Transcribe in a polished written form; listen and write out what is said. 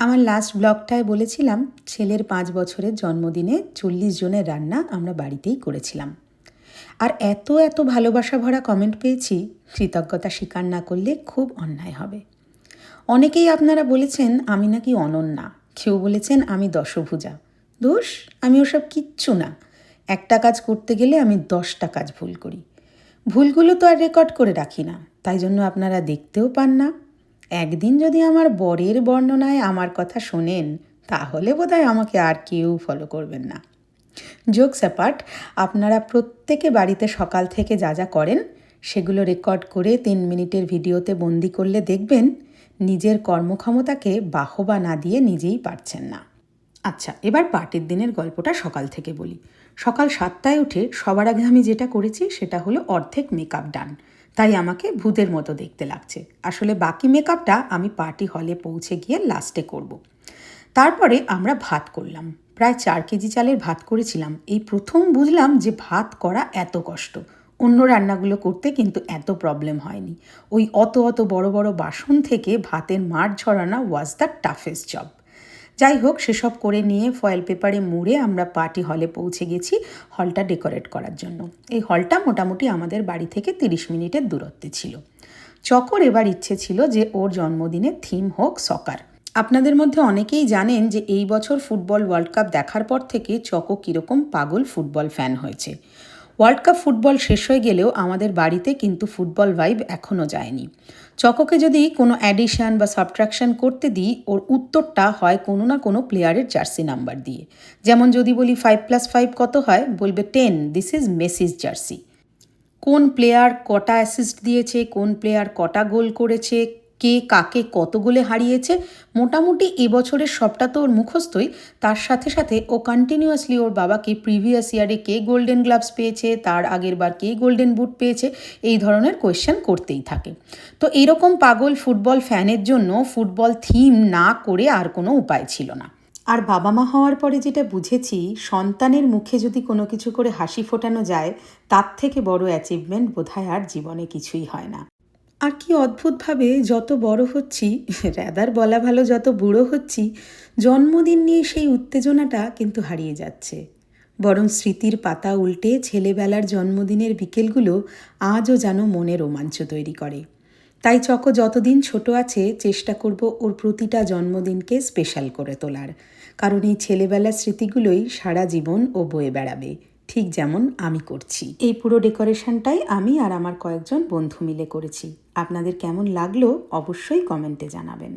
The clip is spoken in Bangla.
আমার লাস্ট ব্লগটায় বলেছিলাম ছেলের 5 বছরের জন্মদিনে 40 জনের রান্না আমরা বাড়িতেই করেছিলাম। আর এত এত ভালোবাসা ভরা কমেন্ট পেয়েছি, কৃতজ্ঞতা স্বীকার না করলে খুব অন্যায় হবে। অনেকেই আপনারা বলেছেন আমি নাকি অনন্যা, কেউ বলেছেন আমি দশভুজা। দোষ, আমি ওসব কিচ্ছু না। একটা কাজ করতে গেলে আমি 10টা কাজ ভুল করি। ভুলগুলো তো আর রেকর্ড করে রাখি না, তাই জন্য আপনারা দেখতেও পান না। একদিন যদি আমার বরের বর্ণনায় আমার কথা শোনেন, তাহলে বোধহয় আমাকে আর কেউ ফলো করবেন না। জোকস অ্যাপার্ট, আপনারা প্রত্যেকে বাড়িতে সকাল থেকে যা যা করেন সেগুলো রেকর্ড করে 3 মিনিটের ভিডিওতে বন্দি করলে দেখবেন নিজের কর্মক্ষমতাকে বাহবা না দিয়ে নিজেই পারছেন না। আচ্ছা, এবার পার্টির দিনের গল্পটা সকাল থেকে বলি। সকাল 7টায় উঠে সবার আগে আমি যেটা করেছি সেটা হলো অর্ধেক মেকআপ ডান, তাই আমাকে ভূতের মতো দেখতে লাগছে। আসলে বাকি মেকআপটা আমি পার্টি হলে পৌঁছে গিয়ে লাস্টে করব। তারপরে আমরা ভাত করলাম। প্রায় 4 কেজি চালের ভাত করেছিলাম। এই প্রথম বুঝলাম যে ভাত করা এত কষ্ট। অন্য রান্নাগুলো করতে কিন্তু এত প্রবলেম হয়নি। ওই অত অত বড় বড় বাসন থেকে ভাতের মাড় ঝরানো ওয়াজ দ্য টাফেস্ট জব। যাই হোক, সেসব করে নিয়ে ফয়েল পেপারে মুড়ে আমরা পার্টি হলে পৌঁছে গেছি হলটা ডেকোরেট করার জন্য। এই হলটা মোটামুটি আমাদের বাড়ি থেকে 30 মিনিটের দূরত্বে ছিল। চকর এবার ইচ্ছে ছিল যে ওর জন্মদিনের থিম হোক সকার। আপনাদের মধ্যে অনেকেই জানেন যে এই বছর ফুটবল ওয়ার্ল্ড কাপ দেখার পর থেকে চকো কীরকম পাগল ফুটবল ফ্যান হয়েছে। ওয়ার্ল্ড কাপ ফুটবল শেষ হয়ে গেলেও আমাদের বাড়িতে কিন্তু ফুটবল ভাইব এখনও যায়নি। চকোকে যদি কোনো অ্যাডিশন বা সাবট্রাকশন করতে দিই, ওর উত্তরটা হয় কোনো না কোনো প্লেয়ারের জার্সি নাম্বার দিয়ে। যেমন যদি বলি 5+5 কত হয়, বলবে 10, দিস ইজ মেসিস জার্সি। কোন প্লেয়ার কটা অ্যাসিস্ট দিয়েছে, কোন প্লেয়ার কটা গোল করেছে, কে কাকে কত গোলে হারিয়েছে, মোটামুটি এবছরের সবটা তো ওর মুখস্থই। তার সাথে সাথে ও কন্টিনিউয়াসলি ওর বাবাকে প্রিভিয়াস ইয়ারে কে গোল্ডেন গ্লাভস পেয়েছে, তার আগের বার কে গোল্ডেন বুট পেয়েছে, এই ধরনের কোয়েশ্চেন করতেই থাকে। তো এইরকম পাগল ফুটবল ফ্যানের জন্য ফুটবল থিম না করে আর কোনো উপায় ছিল না। আর বাবা মা হওয়ার পরে যেটা বুঝেছি, সন্তানের মুখে যদি কোনো কিছু করে হাসি ফোটানো যায়, তার থেকে বড় অ্যাচিভমেন্ট বোধহয় আর জীবনে কিছুই হয় না। আর কি অদ্ভুতভাবে যত বড় হচ্ছি, র্যাদার বলা ভালো যত বুড়ো হচ্ছি, জন্মদিন নিয়ে সেই উত্তেজনাটা কিন্তু হারিয়ে যাচ্ছে। বরং স্মৃতির পাতা উল্টে ছেলেবেলার জন্মদিনের বিকেলগুলো আজও যেন মনে রোমাঞ্চ তৈরি করে। তাই চকো যতদিন ছোট আছে চেষ্টা করব ওর প্রতিটা জন্মদিনকে স্পেশাল করে তোলার। কারণ এই ছেলেবেলার স্মৃতিগুলোই সারা জীবন ও বয়ে বেড়াবে, ঠিক যেমন আমি করছি। এই পুরো ডেকোরেশনটাই আমি আর আমার কয়েকজন বন্ধু মিলে করেছি। আপনাদের কেমন লাগলো অবশ্যই কমেন্টে জানাবেন।